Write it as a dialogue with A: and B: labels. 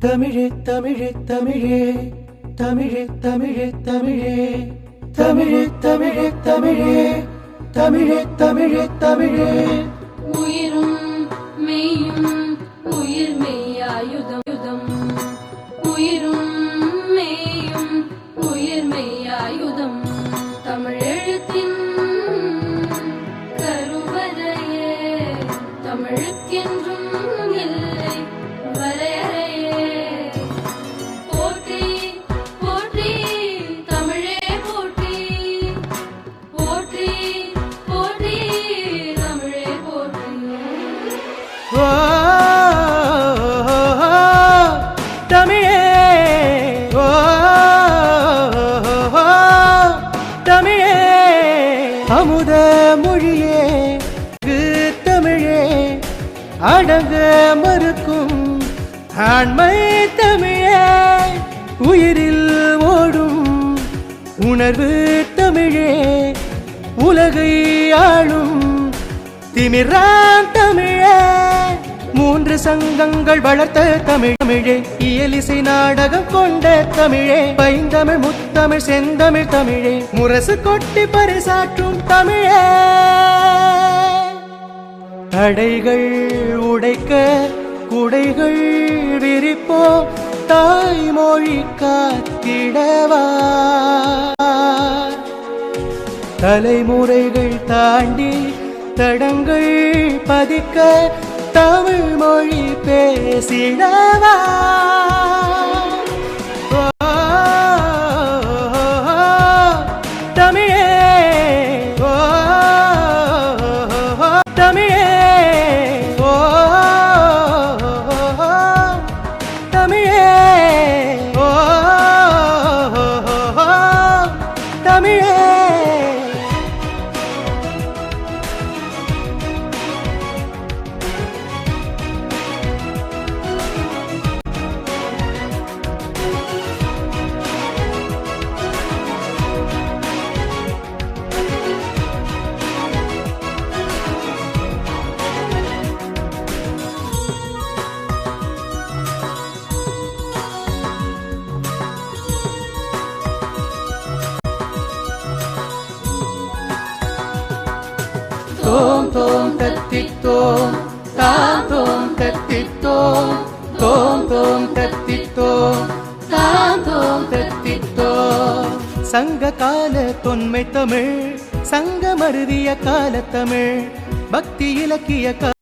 A: தமிழே தமிழே தமிழே தமிழே தமிழே தமிழே தமிழே தமிழே தமிழே தமிழே தமிழே தமிழே
B: உயிரும் மெய்யும் உயிர் மெய்யாயுதம் உயிரும் மெய்யும் உயிர் மெய்யாயுதம் தமிழ் எழுத்தின் கருவறையே தமிழுக்கென்றும் இல்லை வரையறையே போற்றி போற்றி தமிழே போற்றி போற்றி போற்றி தமிழே போற்றி
A: தமிழே தமிழே அமுத மொழியே தமிழே அடங்க மறுக்கும் ஆண்மை தமிழே உயிரில் ஓடும் உணர்வு தமிழே உலகை ஆளும் திமிரான் தமிழே மூன்று சங்கங்கள் வளர்த்த தமிழே இயலிசை நாடகம் கொண்ட தமிழே பைந்தமிழ் முத்தமிழ் செந்தமிழ் தமிழே முரசு கொட்டி பரிசாற்றும் தமிழே தடைகள் உடைக்க குடைகள் விரிப்போ தாய்மொழி காத்திடவா தலைமுறைகள் தாண்டி தடங்கள் பதிக்க தமிழ் மொழி பேசிடவா தமிழே தமிழே தமிழே தமிழே தோம் தோம் தத்தித்தோம் தாம் தோம் தத்தித்தோம் தோம் தோம் தத்தித்தோம் தாம் தோம் தத்தித்தோம் சங்க கால தொன்மை தமிழ் சங்க மருவிய கால தமிழ் பக்தி இலக்கிய